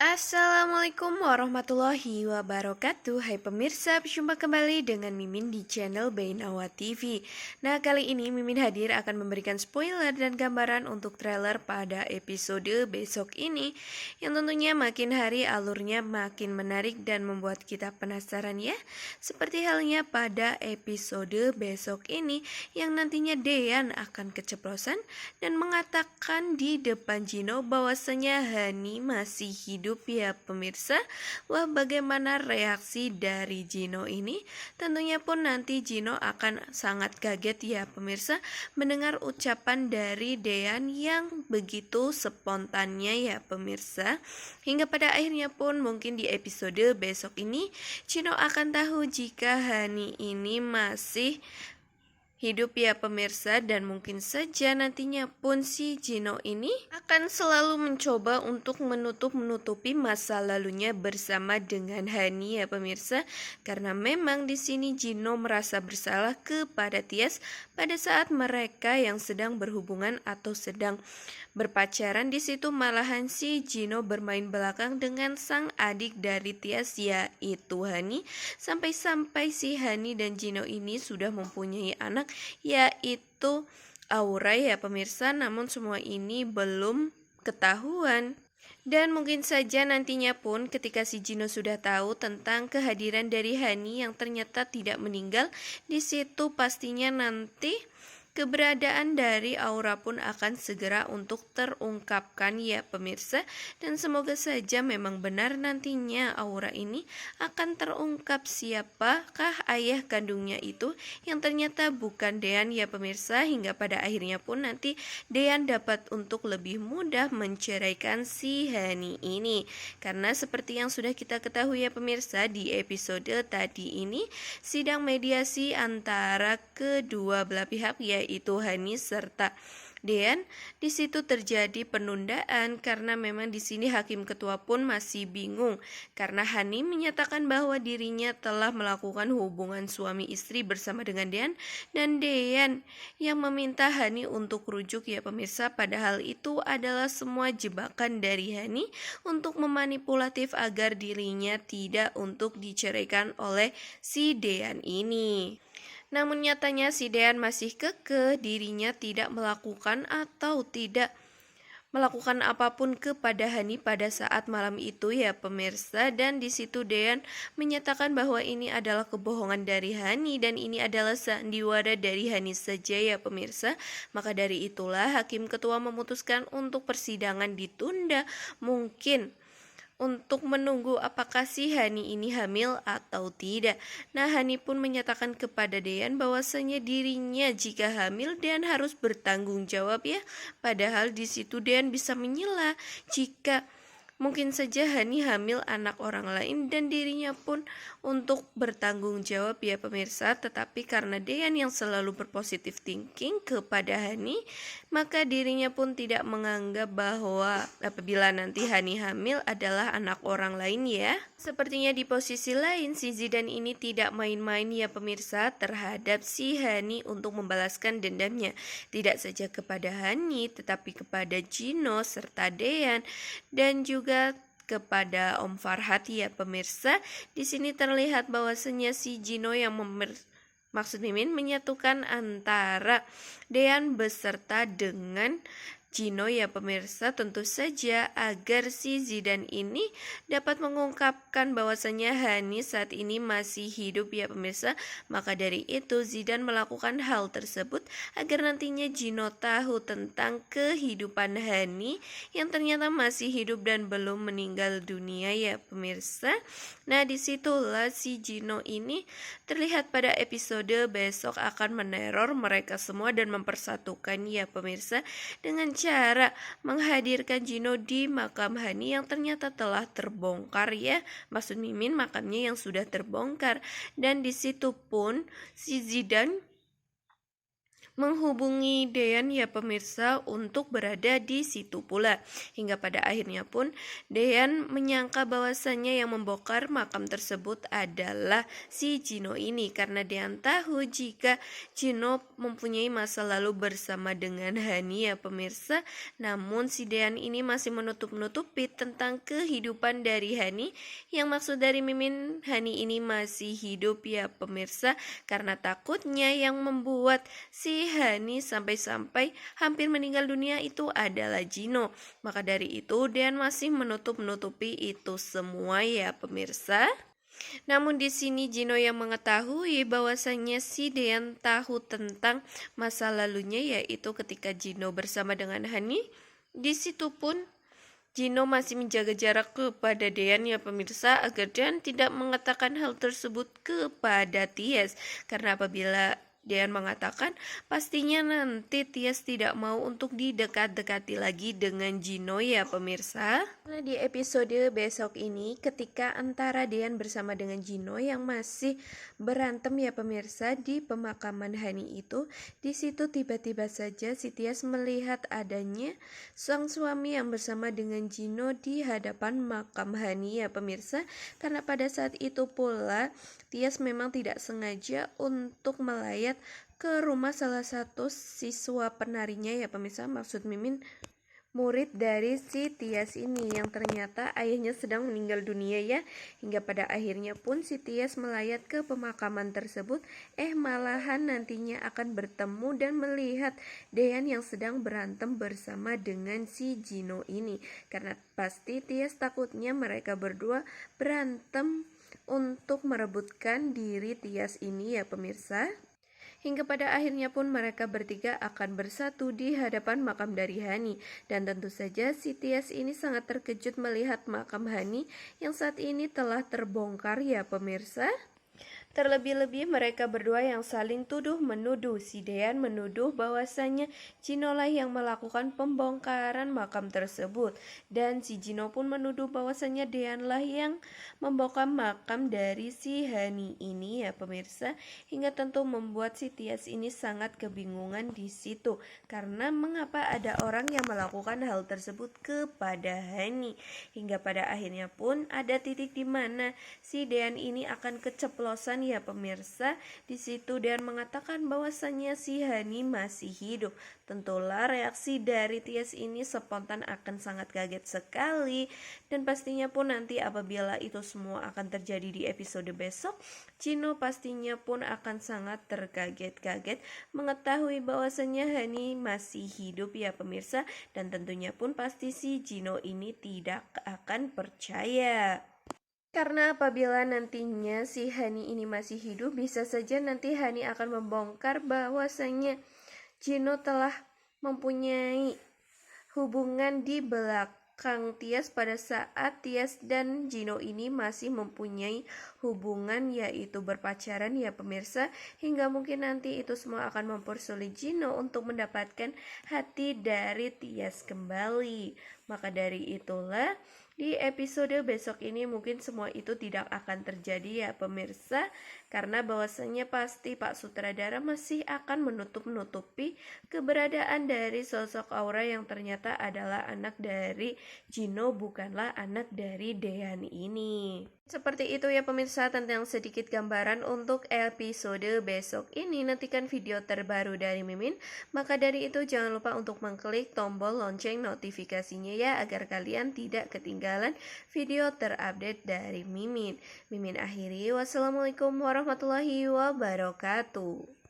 Assalamualaikum warahmatullahi wabarakatuh. Hai pemirsa, berjumpa kembali dengan Mimin di channel Bainawa TV. Nah, kali ini Mimin hadir akan memberikan spoiler dan gambaran untuk trailer pada episode besok ini, yang tentunya makin hari alurnya makin menarik dan membuat kita penasaran ya. Seperti halnya pada episode besok ini, yang nantinya Dean akan keceplosan dan mengatakan di depan Gino bahwasanya Hani masih hidup ya pemirsa. Wah, bagaimana reaksi dari Gino ini? Tentunya pun nanti Gino akan sangat kaget ya pemirsa mendengar ucapan dari Dean yang begitu spontannya ya pemirsa. Hingga pada akhirnya pun mungkin di episode besok ini Gino akan tahu jika Hani ini masih hidup ya pemirsa, dan mungkin saja nantinya pun si Gino ini akan selalu mencoba untuk menutupi masa lalunya bersama dengan Hani ya pemirsa, karena memang di sini Gino merasa bersalah kepada Tias pada saat mereka yang sedang berhubungan atau sedang berpacaran. Di situ malahan si Gino bermain belakang dengan sang adik dari Tias yaitu Hani, sampai-sampai si Hani dan Gino ini sudah mempunyai anak yaitu Aura ya pemirsa, namun semua ini belum ketahuan. Dan mungkin saja nantinya pun ketika si Gino sudah tahu tentang kehadiran dari Hani yang ternyata tidak meninggal, di situ pastinya nanti keberadaan dari Aura pun akan segera untuk terungkapkan ya pemirsa. Dan semoga saja memang benar nantinya Aura ini akan terungkap siapakah ayah kandungnya itu, yang ternyata bukan Dean ya pemirsa. Hingga pada akhirnya pun nanti Dean dapat untuk lebih mudah menceraikan si Hani ini. Karena seperti yang sudah kita ketahui ya pemirsa, di episode tadi ini sidang mediasi antara kedua belah pihak yaitu Hani serta Dean, di situ terjadi penundaan karena memang di sini hakim ketua pun masih bingung karena Hani menyatakan bahwa dirinya telah melakukan hubungan suami istri bersama dengan Dean, dan Dean yang meminta Hani untuk rujuk ya pemirsa, padahal itu adalah semua jebakan dari Hani untuk memanipulatif agar dirinya tidak untuk diceraikan oleh si Dean ini. Namun nyatanya si Dean masih kekeh dirinya tidak melakukan atau tidak melakukan apapun kepada Hani pada saat malam itu ya pemirsa. Dan di situ Dean menyatakan bahwa ini adalah kebohongan dari Hani dan ini adalah sandiwara dari Hani saja ya pemirsa. Maka dari itulah hakim ketua memutuskan untuk persidangan ditunda, mungkin untuk menunggu apakah si Hani ini hamil atau tidak. Nah, Hani pun menyatakan kepada Dean bahwasanya dirinya jika hamil Dean harus bertanggung jawab ya. Padahal di situ Dean bisa menyela jika mungkin saja Hani hamil anak orang lain dan dirinya pun untuk bertanggung jawab ya pemirsa. Tetapi karena Dean yang selalu berpositif thinking kepada Hani, maka dirinya pun tidak menganggap bahwa apabila nanti Hani hamil adalah anak orang lain ya. Sepertinya di posisi lain si Zidan ini tidak main-main ya pemirsa terhadap si Hani untuk membalaskan dendamnya. Tidak saja kepada Hani tetapi kepada Gino serta Dean dan juga kepada Om Farhat ya pemirsa. Di sini terlihat bahwasanya si Gino yang maksud Mimin menyatukan antara Dean beserta dengan Gino ya pemirsa, tentu saja agar si Zidan ini dapat mengungkapkan bahwasanya Hani saat ini masih hidup ya pemirsa. Maka dari itu Zidan melakukan hal tersebut agar nantinya Gino tahu tentang kehidupan Hani yang ternyata masih hidup dan belum meninggal dunia ya pemirsa. Nah, disitulah si Gino ini terlihat pada episode besok akan meneror mereka semua dan mempersatukan ya pemirsa dengan cara menghadirkan Gino di makam Hani yang ternyata telah terbongkar ya. Maksud Mimin makamnya yang sudah terbongkar. Dan di situ pun si Zidan menghubungi Dean ya pemirsa untuk berada di situ pula. Hingga pada akhirnya pun Dean menyangka bahwasannya yang membongkar makam tersebut adalah si Gino ini, karena Dean tahu jika Gino mempunyai masa lalu bersama dengan Hani ya pemirsa. Namun si Dean ini masih menutup-nutupi tentang kehidupan dari Hani, yang maksud dari Mimin Hani ini masih hidup ya pemirsa, karena takutnya yang membuat si Hani sampai-sampai hampir meninggal dunia itu adalah Gino. Maka dari itu Dean masih menutup-nutupi itu semua ya pemirsa. Namun di sini Gino yang mengetahui bahwasannya si Dean tahu tentang masa lalunya, yaitu ketika Gino bersama dengan Hani. Di situ pun Gino masih menjaga jarak kepada Dean ya pemirsa, agar Dean tidak mengatakan hal tersebut kepada Tias, karena apabila Dean mengatakan, pastinya nanti Tias tidak mau untuk didekat-dekati lagi dengan Gino ya pemirsa. Nah, di episode besok ini ketika antara Dean bersama dengan Gino yang masih berantem ya pemirsa di pemakaman Hani itu, di situ tiba-tiba saja si Tias melihat adanya sang suami yang bersama dengan Gino di hadapan makam Hani ya pemirsa, karena pada saat itu pula Tias memang tidak sengaja untuk melayat ke rumah salah satu siswa penarinya ya pemirsa, maksud Mimin murid dari si Tias ini yang ternyata ayahnya sedang meninggal dunia ya. Hingga pada akhirnya pun si Tias melayat ke pemakaman tersebut, malahan nantinya akan bertemu dan melihat Dean yang sedang berantem bersama dengan si Gino ini, karena pasti Tias takutnya mereka berdua berantem untuk merebutkan diri Tias ini ya pemirsa. Hingga pada akhirnya pun mereka bertiga akan bersatu di hadapan makam dari Hani. Dan tentu saja si Tias ini sangat terkejut melihat makam Hani yang saat ini telah terbongkar ya pemirsa. Terlebih-lebih mereka berdua yang saling tuduh-menuduh. Si Dean menuduh bahwasanya Gino lah yang melakukan pembongkaran makam tersebut, dan si Gino pun menuduh bahwasanya Dean lah yang membongkar makam dari si Hani ini ya pemirsa. Hingga tentu membuat si Tias ini sangat kebingungan di situ, karena mengapa ada orang yang melakukan hal tersebut kepada Hani. Hingga pada akhirnya pun ada titik di mana si Dean ini akan keceplosan ya pemirsa. Di situ Dean mengatakan bahwasannya si Hani masih hidup. Tentulah reaksi dari Tias ini spontan akan sangat kaget sekali, dan pastinya pun nanti apabila itu semua akan terjadi di episode besok, Gino pastinya pun akan sangat terkaget-kaget mengetahui bahwasannya Hani masih hidup ya pemirsa, dan tentunya pun pasti si Gino ini tidak akan percaya. Karena apabila nantinya si Hani ini masih hidup, bisa saja nanti Hani akan membongkar bahwasanya Gino telah mempunyai hubungan di belakang Tias pada saat Tias dan Gino ini masih mempunyai hubungan, yaitu berpacaran ya pemirsa. Hingga mungkin nanti itu semua akan mempersulit Gino untuk mendapatkan hati dari Tias kembali. Maka dari itulah di episode besok ini mungkin semua itu tidak akan terjadi ya pemirsa, karena bahwasanya pasti Pak Sutradara masih akan menutup-nutupi keberadaan dari sosok Aura yang ternyata adalah anak dari Gino, bukanlah anak dari Dean ini. Seperti itu ya pemirsa tentang sedikit gambaran untuk episode besok ini. Nantikan video terbaru dari Mimin. Maka dari itu jangan lupa untuk mengklik tombol lonceng notifikasinya ya, agar kalian tidak ketinggalan video terupdate dari Mimin. Mimin akhiri, wassalamualaikum warahmatullahi wabarakatuh.